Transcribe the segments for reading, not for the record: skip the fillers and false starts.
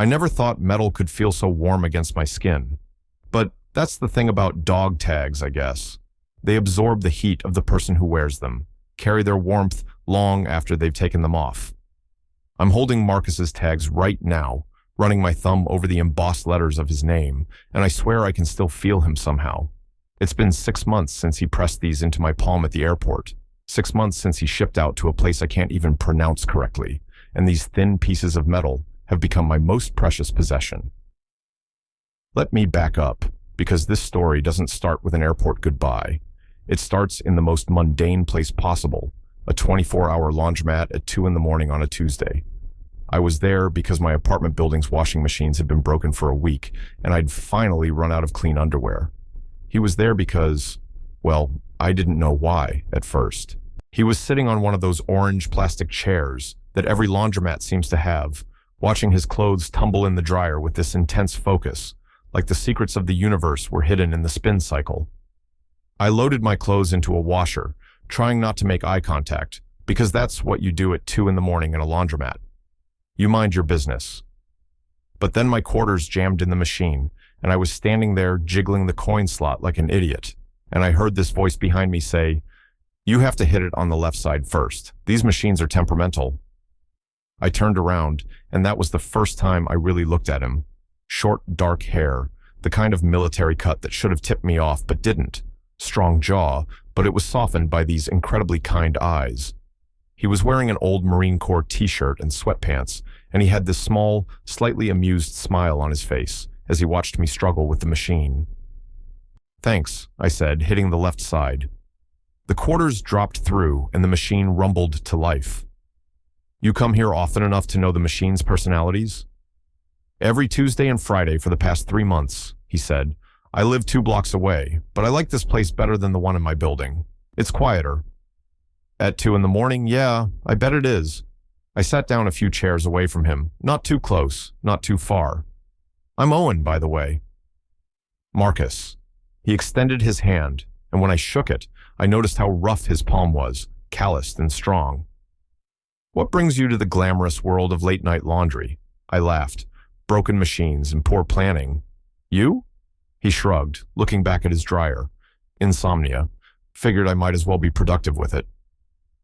I never thought metal could feel so warm against my skin. But that's the thing about dog tags, I guess. They absorb the heat of the person who wears them, carry their warmth long after they've taken them off. I'm holding Marcus's tags right now, running my thumb over the embossed letters of his name, and I swear I can still feel him somehow. It's been 6 months since he pressed these into my palm at the airport. 6 months since he shipped out to a place I can't even pronounce correctly, and these thin pieces of metal have become my most precious possession. Let me back up, because this story doesn't start with an airport goodbye. It starts in the most mundane place possible, a 24-hour laundromat at 2 in the morning on a Tuesday. I was there because my apartment building's washing machines had been broken for a week, and I'd finally run out of clean underwear. He was there because, well, I didn't know why at first. He was sitting on one of those orange plastic chairs that every laundromat seems to have, watching his clothes tumble in the dryer with this intense focus, like the secrets of the universe were hidden in the spin cycle. I loaded my clothes into a washer, trying not to make eye contact, because that's what you do at 2 in the morning in a laundromat. You mind your business. But then my quarters jammed in the machine, and I was standing there jiggling the coin slot like an idiot, and I heard this voice behind me say, "You have to hit it on the left side first. These machines are temperamental." I turned around, and that was the first time I really looked at him. Short, dark hair, the kind of military cut that should have tipped me off but didn't. Strong jaw, but it was softened by these incredibly kind eyes. He was wearing an old Marine Corps t-shirt and sweatpants, and he had this small, slightly amused smile on his face as he watched me struggle with the machine. "Thanks," I said, hitting the left side. The quarters dropped through, and the machine rumbled to life. "You come here often enough to know the machine's personalities?" "Every Tuesday and Friday for the past 3 months," he said. "I live 2 blocks away, but I like this place better than the one in my building. It's quieter." "At 2 in the morning, yeah, I bet it is." I sat down a few chairs away from him, not too close, not too far. "I'm Owen, by the way." "Marcus." He extended his hand, and when I shook it, I noticed how rough his palm was, calloused and strong. "What brings you to the glamorous world of late-night laundry?" I laughed. "Broken machines and poor planning. You?" He shrugged, looking back at his dryer. "Insomnia. Figured I might as well be productive with it."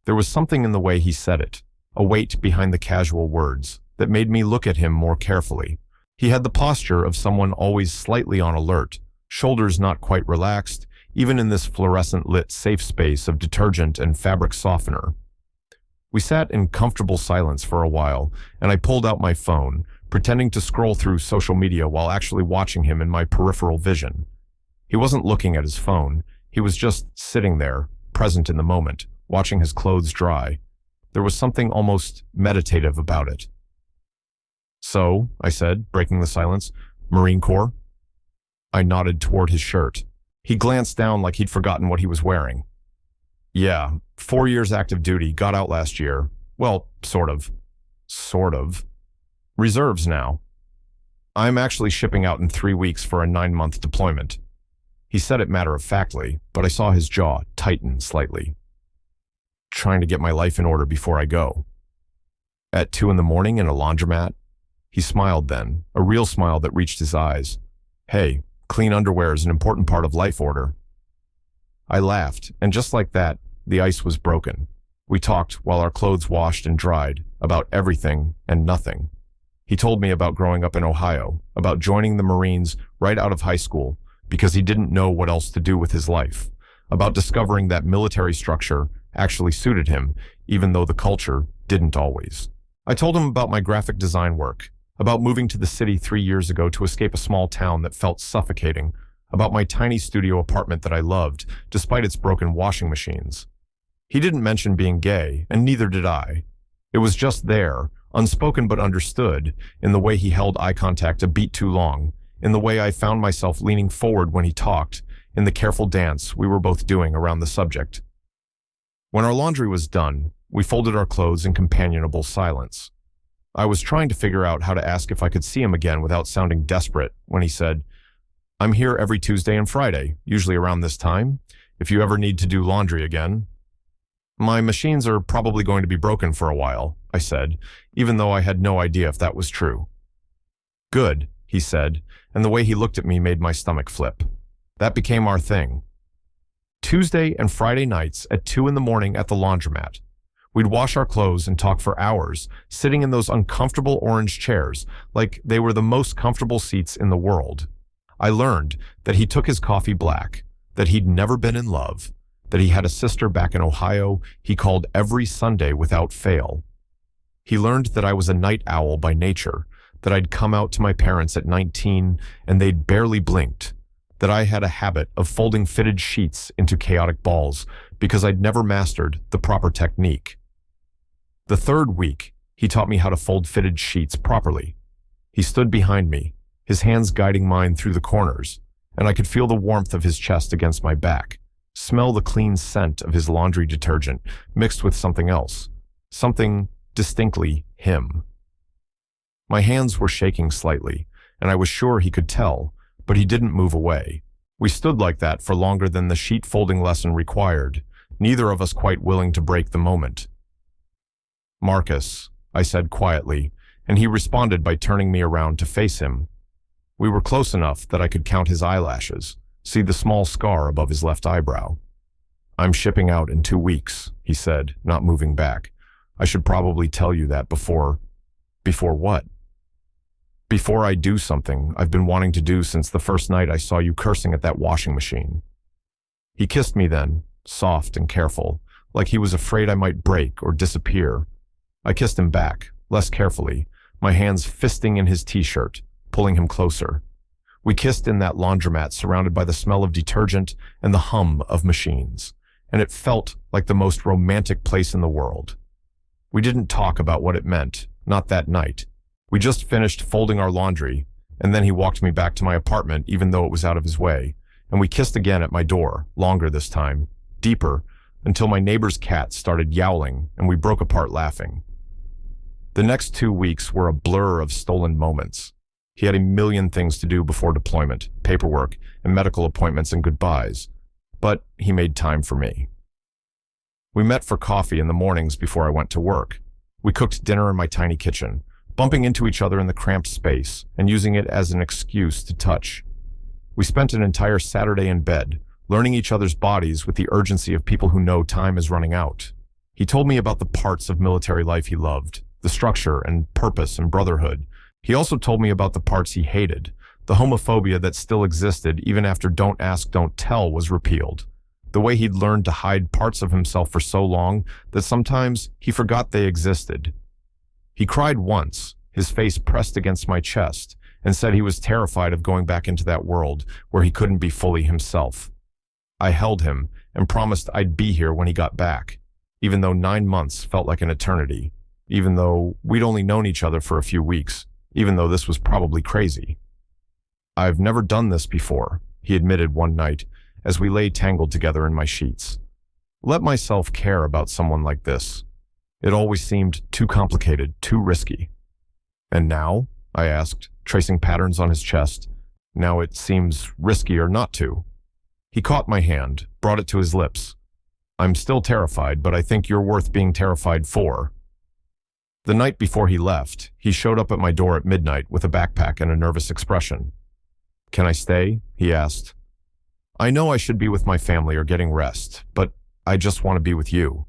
There was something in the way he said it, a weight behind the casual words, that made me look at him more carefully. He had the posture of someone always slightly on alert, shoulders not quite relaxed, even in this fluorescent-lit safe space of detergent and fabric softener. We sat in comfortable silence for a while, and I pulled out my phone, pretending to scroll through social media while actually watching him in my peripheral vision. He wasn't looking at his phone. He was just sitting there, present in the moment, watching his clothes dry. There was something almost meditative about it. "So," I said, breaking the silence, "Marine Corps?" I nodded toward his shirt. He glanced down like he'd forgotten what he was wearing. "Yeah, 4 years active duty, got out last year. Well, sort of." "Sort of." "Reserves now. I'm actually shipping out in 3 weeks for a 9-month deployment." He said it matter-of-factly, but I saw his jaw tighten slightly. "Trying to get my life in order before I go." "At 2 in the morning in a laundromat?" He smiled then, a real smile that reached his eyes. "Hey, clean underwear is an important part of life order." I laughed, and just like that, the ice was broken. We talked while our clothes washed and dried, about everything and nothing. He told me about growing up in Ohio, about joining the Marines right out of high school because he didn't know what else to do with his life, about discovering that military structure actually suited him, even though the culture didn't always. I told him about my graphic design work, about moving to the city 3 years ago to escape a small town that felt suffocating, about my tiny studio apartment that I loved, despite its broken washing machines. He didn't mention being gay, and neither did I. It was just there, unspoken but understood, in the way he held eye contact a beat too long, in the way I found myself leaning forward when he talked, in the careful dance we were both doing around the subject. When our laundry was done, we folded our clothes in companionable silence. I was trying to figure out how to ask if I could see him again without sounding desperate when he said, "I'm here every Tuesday and Friday, usually around this time, if you ever need to do laundry again." "My machines are probably going to be broken for a while," I said, even though I had no idea if that was true. Good, he said, and the way he looked at me made my stomach flip. That became our thing. Tuesday and Friday nights at 2 in the morning at the laundromat. We'd wash our clothes and talk for hours, sitting in those uncomfortable orange chairs, like they were the most comfortable seats in the world. I learned that he took his coffee black, that he'd never been in love, that he had a sister back in Ohio he called every Sunday without fail. He learned that I was a night owl by nature, that I'd come out to my parents at 19 and they'd barely blinked, that I had a habit of folding fitted sheets into chaotic balls because I'd never mastered the proper technique. The third week, he taught me how to fold fitted sheets properly. He stood behind me, his hands guiding mine through the corners, and I could feel the warmth of his chest against my back, smell the clean scent of his laundry detergent mixed with something else, something distinctly him. My hands were shaking slightly, and I was sure he could tell, but he didn't move away. We stood like that for longer than the sheet folding lesson required, neither of us quite willing to break the moment. "Marcus," I said quietly, and he responded by turning me around to face him. We were close enough that I could count his eyelashes, see the small scar above his left eyebrow. "I'm shipping out in 2 weeks," he said, not moving back. "I should probably tell you that before..." "Before what?" "Before I do something I've been wanting to do since the first night I saw you cursing at that washing machine." He kissed me then, soft and careful, like he was afraid I might break or disappear. I kissed him back, less carefully, my hands fisting in his t-shirt, pulling him closer. We kissed in that laundromat surrounded by the smell of detergent and the hum of machines, and it felt like the most romantic place in the world. We didn't talk about what it meant, not that night. We just finished folding our laundry, and then he walked me back to my apartment even though it was out of his way, and we kissed again at my door, longer this time, deeper, until my neighbor's cat started yowling and we broke apart laughing. The next 2 weeks were a blur of stolen moments. He had a million things to do before deployment, paperwork, and medical appointments and goodbyes, but he made time for me. We met for coffee in the mornings before I went to work. We cooked dinner in my tiny kitchen, bumping into each other in the cramped space and using it as an excuse to touch. We spent an entire Saturday in bed, learning each other's bodies with the urgency of people who know time is running out. He told me about the parts of military life he loved, the structure and purpose and brotherhood. He also told me about the parts he hated, the homophobia that still existed even after Don't Ask, Don't Tell was repealed, the way he'd learned to hide parts of himself for so long that sometimes he forgot they existed. He cried once, his face pressed against my chest, and said he was terrified of going back into that world where he couldn't be fully himself. I held him and promised I'd be here when he got back, even though 9 months felt like an eternity, even though we'd only known each other for a few weeks, even though this was probably crazy. "I've never done this before," he admitted one night as we lay tangled together in my sheets. "Let myself care about someone like this. It always seemed too complicated, too risky." "And now?" I asked, tracing patterns on his chest. "Now it seems riskier not to." He caught my hand, brought it to his lips. "I'm still terrified, but I think you're worth being terrified for." The night before he left, he showed up at my door at midnight with a backpack and a nervous expression. "Can I stay?" he asked. "I know I should be with my family or getting rest, but I just want to be with you."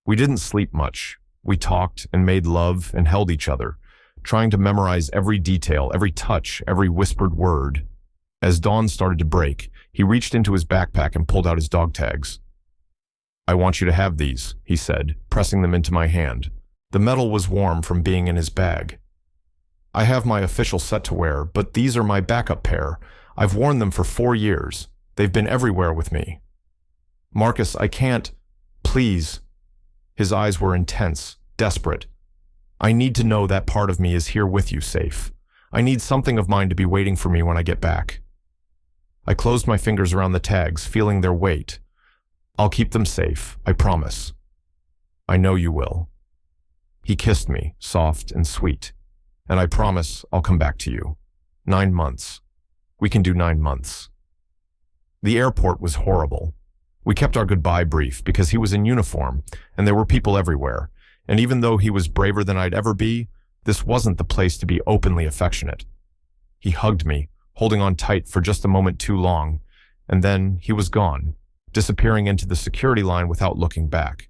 We didn't sleep much. We talked and made love and held each other, trying to memorize every detail, every touch, every whispered word. As dawn started to break, he reached into his backpack and pulled out his dog tags. "I want you to have these," he said, pressing them into my hand. The metal was warm from being in his bag. "I have my official set to wear, but these are my backup pair. I've worn them for 4 years. They've been everywhere with me." "Marcus, I can't. Please." His eyes were intense, desperate. "I need to know that part of me is here with you, safe. I need something of mine to be waiting for me when I get back." I closed my fingers around the tags, feeling their weight. "I'll keep them safe, I promise." "I know you will." He kissed me, soft and sweet. "And I promise I'll come back to you. 9 months. We can do 9 months." The airport was horrible. We kept our goodbye brief because he was in uniform and there were people everywhere, and even though he was braver than I'd ever be, This wasn't the place to be openly affectionate. He hugged me, holding on tight for just a moment too long, and then he was gone, disappearing into the security line without looking back.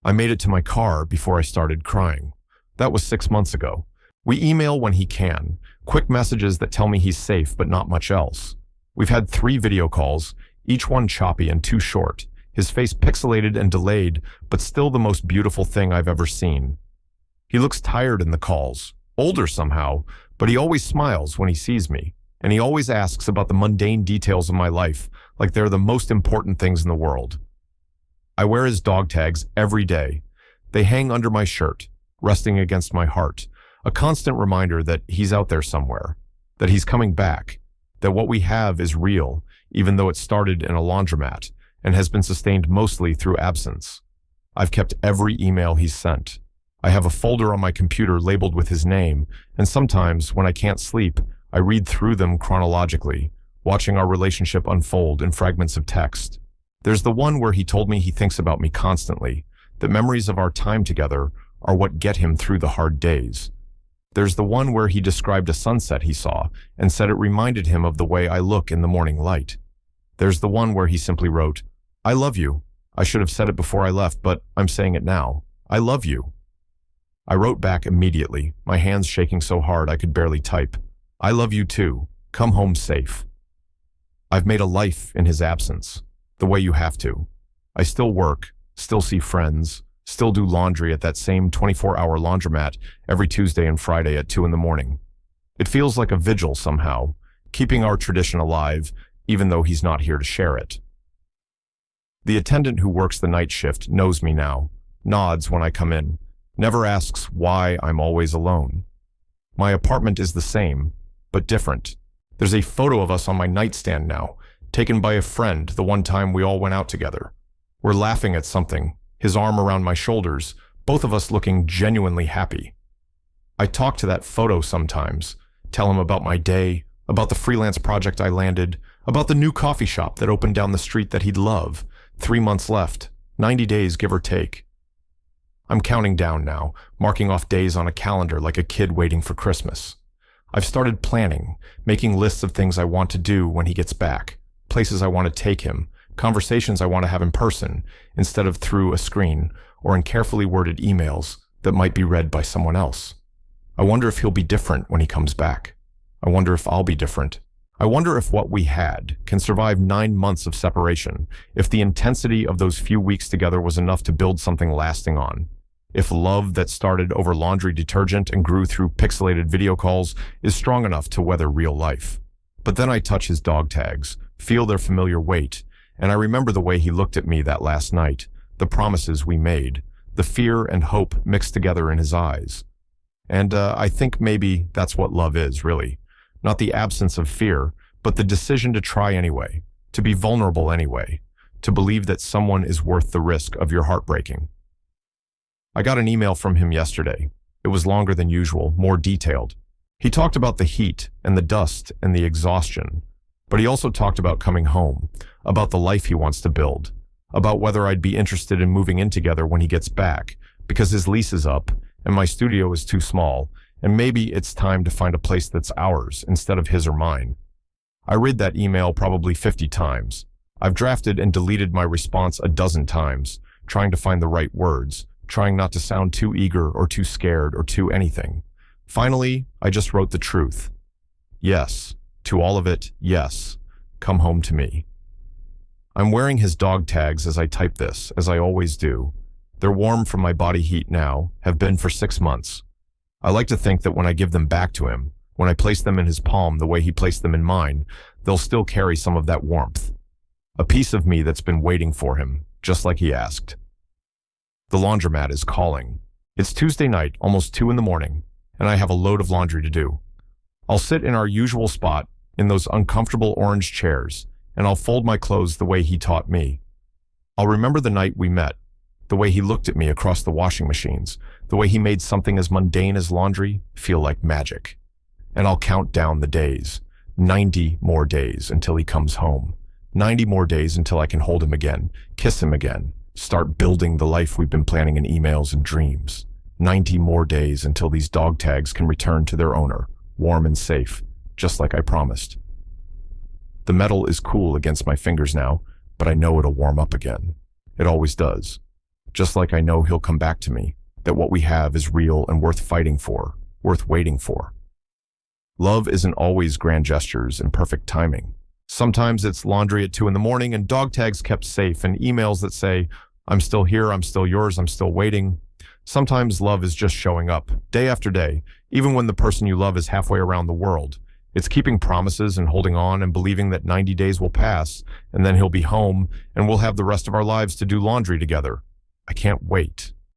I made it to my car before I started crying. That was 6 months ago. We email when he can, quick messages that tell me he's safe but not much else. We've had 3 video calls, each one choppy and too short, his face pixelated and delayed, but still the most beautiful thing I've ever seen. He looks tired in the calls, older somehow, but he always smiles when he sees me, and he always asks about the mundane details of my life like they're the most important things in the world. I wear his dog tags every day. They hang under my shirt, resting against my heart, a constant reminder that he's out there somewhere, that he's coming back, that what we have is real, even though it started in a laundromat and has been sustained mostly through absence. I've kept every email he's sent. I have a folder on my computer labeled with his name, and sometimes, when I can't sleep, I read through them chronologically, watching our relationship unfold in fragments of text. There's the one where he told me he thinks about me constantly, that memories of our time together are what get him through the hard days. There's the one where he described a sunset he saw and said it reminded him of the way I look in the morning light. There's the one where he simply wrote, "I love you. I should have said it before I left, but I'm saying it now. I love you." I wrote back immediately, my hands shaking so hard I could barely type. "I love you too. Come home safe." I've made a life in his absence, the way you have to. I still work, still see friends, still do laundry at that same 24-hour laundromat every Tuesday and Friday at 2 in the morning. It feels like a vigil somehow, keeping our tradition alive, even though he's not here to share it. The attendant who works the night shift knows me now, nods when I come in, never asks why I'm always alone. My apartment is the same, but different. There's a photo of us on my nightstand now, taken by a friend the one time we all went out together. We're laughing at something, his arm around my shoulders, both of us looking genuinely happy. I talk to that photo sometimes, tell him about my day, about the freelance project I landed, about the new coffee shop that opened down the street that he'd love. 3 months left, 90 days give or take. I'm counting down now, marking off days on a calendar like a kid waiting for Christmas. I've started planning, making lists of things I want to do when he gets back, places I want to take him, conversations I want to have in person instead of through a screen or in carefully worded emails that might be read by someone else. I wonder if he'll be different when he comes back. I wonder if I'll be different. I wonder if what we had can survive 9 months of separation, if the intensity of those few weeks together was enough to build something lasting on. If love that started over laundry detergent and grew through pixelated video calls is strong enough to weather real life. But then I touch his dog tags, feel their familiar weight, and I remember the way he looked at me that last night, the promises we made, the fear and hope mixed together in his eyes. And I think maybe that's what love is, really. Not the absence of fear, but the decision to try anyway, to be vulnerable anyway, to believe that someone is worth the risk of your heartbreaking. I got an email from him yesterday. It was longer than usual, more detailed. He talked about the heat and the dust and the exhaustion, but he also talked about coming home, about the life he wants to build, about whether I'd be interested in moving in together when he gets back, because his lease is up and my studio is too small, and maybe it's time to find a place that's ours instead of his or mine. I read that email probably 50 times. I've drafted and deleted my response a dozen times, trying to find the right words, trying not to sound too eager or too scared or too anything. Finally, I just wrote the truth. Yes, to all of it, yes. Come home to me. I'm wearing his dog tags as I type this, as I always do. They're warm from my body heat now, have been for 6 months. I like to think that when I give them back to him, when I place them in his palm the way he placed them in mine, they'll still carry some of that warmth. A piece of me that's been waiting for him, just like he asked. The laundromat is calling. It's Tuesday night, almost 2 in the morning, and I have a load of laundry to do. I'll sit in our usual spot, in those uncomfortable orange chairs, and I'll fold my clothes the way he taught me. I'll remember the night we met, the way he looked at me across the washing machines, the way he made something as mundane as laundry feel like magic. And I'll count down the days, 90 more days until he comes home, 90 more days until I can hold him again, kiss him again, start building the life we've been planning in emails and dreams. 90 more days until these dog tags can return to their owner, warm and safe, just like I promised. The metal is cool against my fingers now, but I know it'll warm up again. It always does. Just like I know he'll come back to me, that what we have is real and worth fighting for, worth waiting for. Love isn't always grand gestures and perfect timing. Sometimes it's laundry at 2 in the morning and dog tags kept safe and emails that say, I'm still here, I'm still yours, I'm still waiting. Sometimes love is just showing up, day after day, even when the person you love is halfway around the world. It's keeping promises and holding on and believing that 90 days will pass, and then he'll be home, and we'll have the rest of our lives to do laundry together. I can't wait.